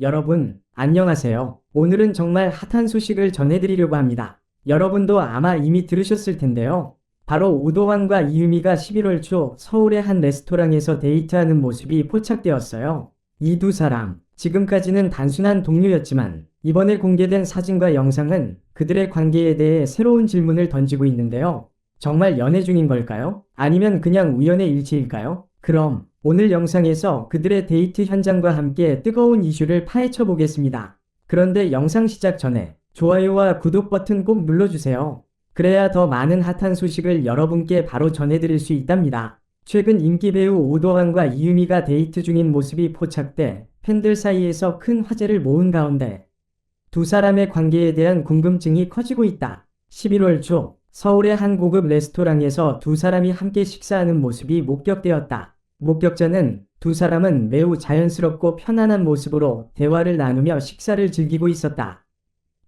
여러분, 안녕하세요. 오늘은 정말 핫한 소식을 전해드리려고 합니다. 여러분도 아마 이미 들으셨을 텐데요. 바로 우도환과 이유미가 11월 초 서울의 한 레스토랑에서 데이트하는 모습이 포착되었어요. 이 두 사람, 지금까지는 단순한 동료였지만 이번에 공개된 사진과 영상은 그들의 관계에 대해 새로운 질문을 던지고 있는데요. 정말 연애 중인 걸까요? 아니면 그냥 우연의 일치일까요? 그럼 오늘 영상에서 그들의 데이트 현장과 함께 뜨거운 이슈를 파헤쳐 보겠습니다. 그런데 영상 시작 전에 좋아요와 구독 버튼 꼭 눌러주세요. 그래야 더 많은 핫한 소식을 여러분께 바로 전해드릴 수 있답니다. 최근 인기 배우 오도환과 이유미가 데이트 중인 모습이 포착돼 팬들 사이에서 큰 화제를 모은 가운데 두 사람의 관계에 대한 궁금증이 커지고 있다. 11월 초 서울의 한 고급 레스토랑에서 두 사람이 함께 식사하는 모습이 목격되었다. 목격자는 두 사람은 매우 자연스럽고 편안한 모습으로 대화를 나누며 식사를 즐기고 있었다.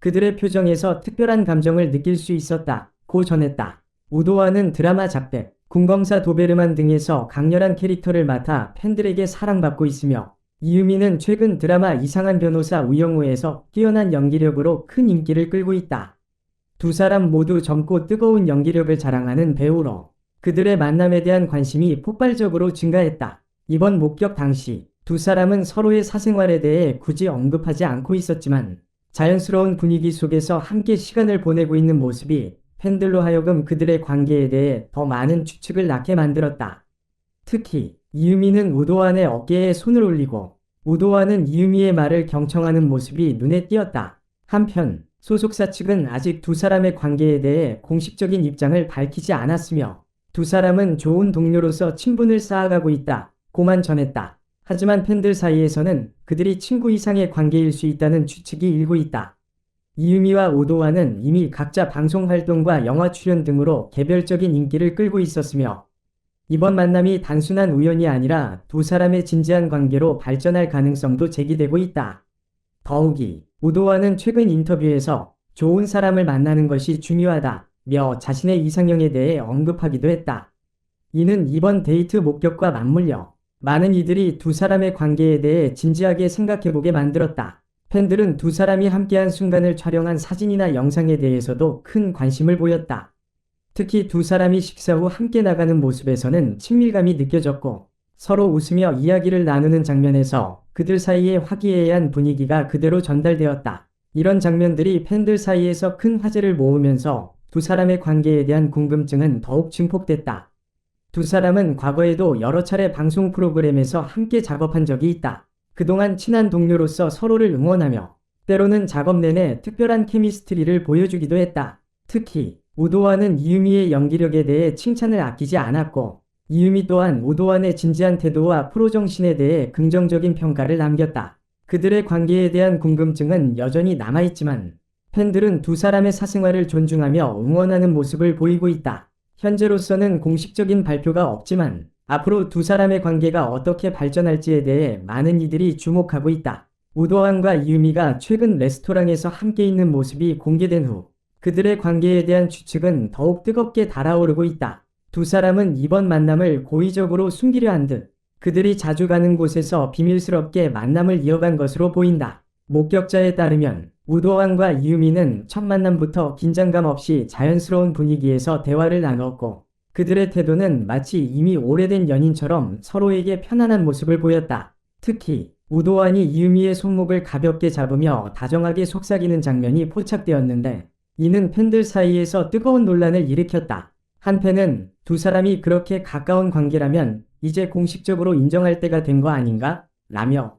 그들의 표정에서 특별한 감정을 느낄 수 있었다. 고 전했다. 우도환은 드라마 잡백, 궁검사 도베르만 등에서 강렬한 캐릭터를 맡아 팬들에게 사랑받고 있으며 이유미는 최근 드라마 이상한 변호사 우영우에서 뛰어난 연기력으로 큰 인기를 끌고 있다. 두 사람 모두 젊고 뜨거운 연기력을 자랑하는 배우로 그들의 만남에 대한 관심이 폭발적으로 증가했다. 이번 목격 당시 두 사람은 서로의 사생활에 대해 굳이 언급하지 않고 있었지만 자연스러운 분위기 속에서 함께 시간을 보내고 있는 모습이 팬들로 하여금 그들의 관계에 대해 더 많은 추측을 낳게 만들었다. 특히 이유미는 우도환의 어깨에 손을 올리고 우도환은 이유미의 말을 경청하는 모습이 눈에 띄었다. 한편 소속사 측은 아직 두 사람의 관계에 대해 공식적인 입장을 밝히지 않았으며 두 사람은 좋은 동료로서 친분을 쌓아가고 있다. 고만 전했다. 하지만 팬들 사이에서는 그들이 친구 이상의 관계일 수 있다는 추측이 일고 있다. 이유미와 오도환은 이미 각자 방송 활동과 영화 출연 등으로 개별적인 인기를 끌고 있었으며 이번 만남이 단순한 우연이 아니라 두 사람의 진지한 관계로 발전할 가능성도 제기되고 있다. 더욱이 우도환은 최근 인터뷰에서 좋은 사람을 만나는 것이 중요하다며 자신의 이상형에 대해 언급하기도 했다. 이는 이번 데이트 목격과 맞물려 많은 이들이 두 사람의 관계에 대해 진지하게 생각해보게 만들었다. 팬들은 두 사람이 함께한 순간을 촬영한 사진이나 영상에 대해서도 큰 관심을 보였다. 특히 두 사람이 식사 후 함께 나가는 모습에서는 친밀감이 느껴졌고 서로 웃으며 이야기를 나누는 장면에서 그들 사이의 화기애애한 분위기가 그대로 전달되었다. 이런 장면들이 팬들 사이에서 큰 화제를 모으면서 두 사람의 관계에 대한 궁금증은 더욱 증폭됐다. 두 사람은 과거에도 여러 차례 방송 프로그램에서 함께 작업한 적이 있다. 그동안 친한 동료로서 서로를 응원하며 때로는 작업 내내 특별한 케미스트리를 보여주기도 했다. 특히 우도환은 이유미의 연기력에 대해 칭찬을 아끼지 않았고 이유미 또한 우도환의 진지한 태도와 프로 정신에 대해 긍정적인 평가를 남겼다. 그들의 관계에 대한 궁금증은 여전히 남아있지만 팬들은 두 사람의 사생활을 존중하며 응원하는 모습을 보이고 있다. 현재로서는 공식적인 발표가 없지만 앞으로 두 사람의 관계가 어떻게 발전할지에 대해 많은 이들이 주목하고 있다. 우도환과 이유미가 최근 레스토랑에서 함께 있는 모습이 공개된 후 그들의 관계에 대한 추측은 더욱 뜨겁게 달아오르고 있다. 두 사람은 이번 만남을 고의적으로 숨기려 한 듯 그들이 자주 가는 곳에서 비밀스럽게 만남을 이어간 것으로 보인다. 목격자에 따르면 우도환과 이유미는 첫 만남부터 긴장감 없이 자연스러운 분위기에서 대화를 나누었고 그들의 태도는 마치 이미 오래된 연인처럼 서로에게 편안한 모습을 보였다. 특히 우도환이 이유미의 손목을 가볍게 잡으며 다정하게 속삭이는 장면이 포착되었는데 이는 팬들 사이에서 뜨거운 논란을 일으켰다. 한 팬은 두 사람이 그렇게 가까운 관계라면 이제 공식적으로 인정할 때가 된 거 아닌가? 라며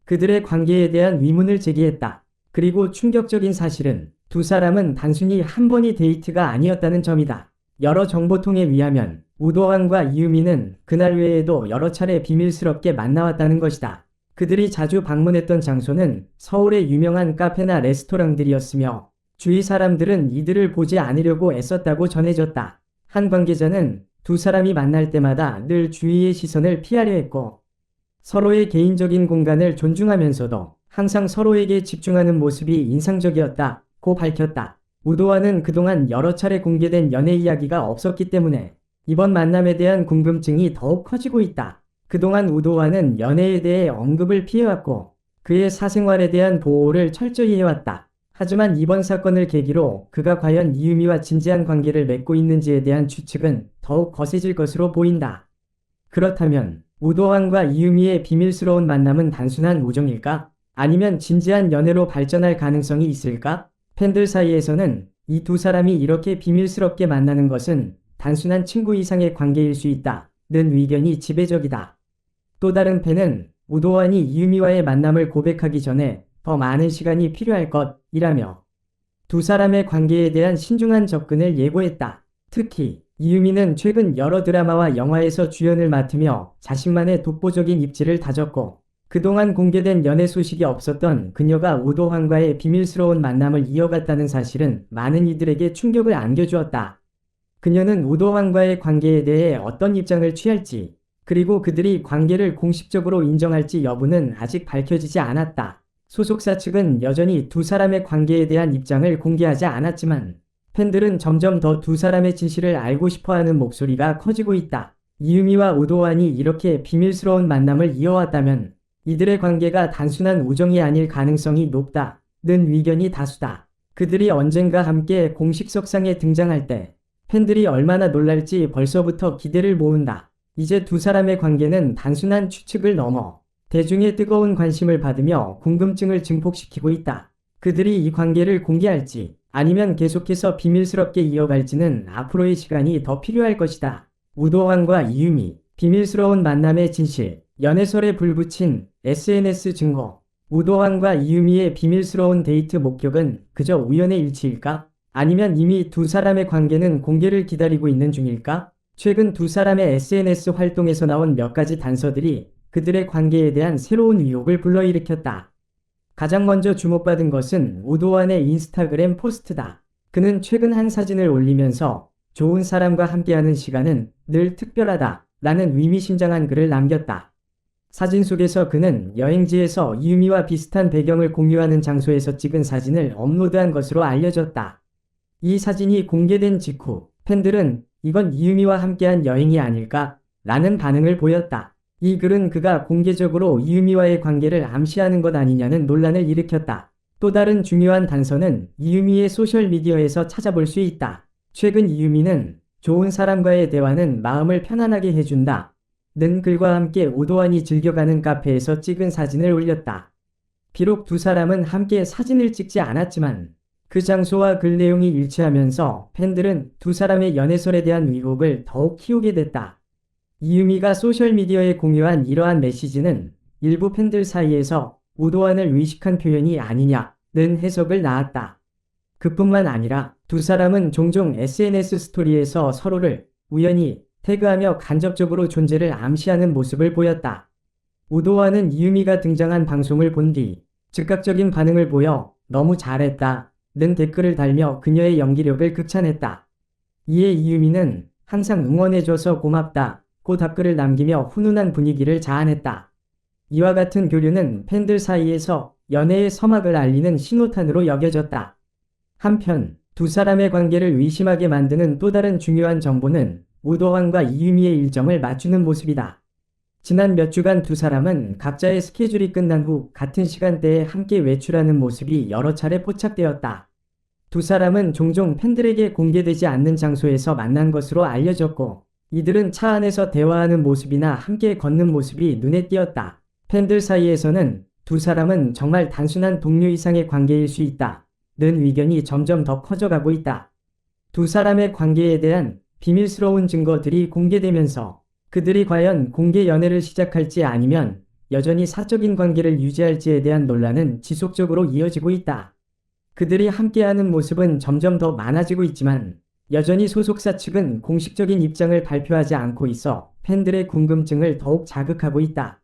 그들의 관계에 대한 의문을 제기했다. 그리고 충격적인 사실은 두 사람은 단순히 한 번의 데이트가 아니었다는 점이다. 여러 정보통에 의하면 우도환과 이유미는 그날 외에도 여러 차례 비밀스럽게 만나왔다는 것이다. 그들이 자주 방문했던 장소는 서울의 유명한 카페나 레스토랑들이었으며 주위 사람들은 이들을 보지 않으려고 애썼다고 전해졌다. 한 관계자는 두 사람이 만날 때마다 늘 주위의 시선을 피하려 했고 서로의 개인적인 공간을 존중하면서도 항상 서로에게 집중하는 모습이 인상적이었다고 밝혔다. 우도환은 그동안 여러 차례 공개된 연애 이야기가 없었기 때문에 이번 만남에 대한 궁금증이 더욱 커지고 있다. 그동안 우도환은 연애에 대해 언급을 피해왔고 그의 사생활에 대한 보호를 철저히 해왔다. 하지만 이번 사건을 계기로 그가 과연 이유미와 진지한 관계를 맺고 있는지에 대한 추측은 더욱 거세질 것으로 보인다. 그렇다면 우도환과 이유미의 비밀스러운 만남은 단순한 우정일까? 아니면 진지한 연애로 발전할 가능성이 있을까? 팬들 사이에서는 이 두 사람이 이렇게 비밀스럽게 만나는 것은 단순한 친구 이상의 관계일 수 있다는 의견이 지배적이다. 또 다른 팬은 우도환이 이유미와의 만남을 고백하기 전에 더 많은 시간이 필요할 것이라며 두 사람의 관계에 대한 신중한 접근을 예고했다. 특히 이유미는 최근 여러 드라마와 영화에서 주연을 맡으며 자신만의 독보적인 입지를 다졌고 그동안 공개된 연애 소식이 없었던 그녀가 우도환과의 비밀스러운 만남을 이어갔다는 사실은 많은 이들에게 충격을 안겨주었다. 그녀는 우도환과의 관계에 대해 어떤 입장을 취할지 그리고 그들이 관계를 공식적으로 인정할지 여부는 아직 밝혀지지 않았다. 소속사 측은 여전히 두 사람의 관계에 대한 입장을 공개하지 않았지만 팬들은 점점 더 두 사람의 진실을 알고 싶어하는 목소리가 커지고 있다. 이유미와 우도환이 이렇게 비밀스러운 만남을 이어왔다면 이들의 관계가 단순한 우정이 아닐 가능성이 높다는 의견이 다수다. 그들이 언젠가 함께 공식 석상에 등장할 때 팬들이 얼마나 놀랄지 벌써부터 기대를 모은다. 이제 두 사람의 관계는 단순한 추측을 넘어 대중의 뜨거운 관심을 받으며 궁금증을 증폭시키고 있다. 그들이 이 관계를 공개할지 아니면 계속해서 비밀스럽게 이어갈지는 앞으로의 시간이 더 필요할 것이다. 우도환과 이유미, 비밀스러운 만남의 진실, 연애설에 불붙인 SNS 증거. 우도환과 이유미의 비밀스러운 데이트 목격은 그저 우연의 일치일까? 아니면 이미 두 사람의 관계는 공개를 기다리고 있는 중일까? 최근 두 사람의 SNS 활동에서 나온 몇 가지 단서들이 그들의 관계에 대한 새로운 의혹을 불러일으켰다. 가장 먼저 주목받은 것은 우도환의 인스타그램 포스트다. 그는 최근 한 사진을 올리면서 좋은 사람과 함께하는 시간은 늘 특별하다 라는 의미심장한 글을 남겼다. 사진 속에서 그는 여행지에서 이유미와 비슷한 배경을 공유하는 장소에서 찍은 사진을 업로드한 것으로 알려졌다. 이 사진이 공개된 직후 팬들은 이건 이유미와 함께한 여행이 아닐까? 라는 반응을 보였다. 이 글은 그가 공개적으로 이유미와의 관계를 암시하는 것 아니냐는 논란을 일으켰다. 또 다른 중요한 단서는 이유미의 소셜미디어에서 찾아볼 수 있다. 최근 이유미는 좋은 사람과의 대화는 마음을 편안하게 해준다. 는 글과 함께 우도환이 즐겨가는 카페에서 찍은 사진을 올렸다. 비록 두 사람은 함께 사진을 찍지 않았지만 그 장소와 글 내용이 일치하면서 팬들은 두 사람의 연애설에 대한 의혹을 더욱 키우게 됐다. 이유미가 소셜미디어에 공유한 이러한 메시지는 일부 팬들 사이에서 우도환을 의식한 표현이 아니냐는 해석을 낳았다. 그뿐만 아니라 두 사람은 종종 SNS 스토리에서 서로를 우연히 태그하며 간접적으로 존재를 암시하는 모습을 보였다. 우도환은 이유미가 등장한 방송을 본 뒤 즉각적인 반응을 보여 너무 잘했다 는 댓글을 달며 그녀의 연기력을 극찬했다. 이에 이유미는 항상 응원해줘서 고맙다 고 답글을 남기며 훈훈한 분위기를 자아냈다. 이와 같은 교류는 팬들 사이에서 연애의 서막을 알리는 신호탄으로 여겨졌다. 한편 두 사람의 관계를 의심하게 만드는 또 다른 중요한 정보는 우도환과 이유미의 일정을 맞추는 모습이다. 지난 몇 주간 두 사람은 각자의 스케줄이 끝난 후 같은 시간대에 함께 외출하는 모습이 여러 차례 포착되었다. 두 사람은 종종 팬들에게 공개되지 않는 장소에서 만난 것으로 알려졌고 이들은 차 안에서 대화하는 모습이나 함께 걷는 모습이 눈에 띄었다. 팬들 사이에서는 두 사람은 정말 단순한 동료 이상의 관계일 수 있다 는 의견이 점점 더 커져가고 있다. 두 사람의 관계에 대한 비밀스러운 증거들이 공개되면서 그들이 과연 공개 연애를 시작할지 아니면 여전히 사적인 관계를 유지할지에 대한 논란은 지속적으로 이어지고 있다. 그들이 함께하는 모습은 점점 더 많아지고 있지만 여전히 소속사 측은 공식적인 입장을 발표하지 않고 있어 팬들의 궁금증을 더욱 자극하고 있다.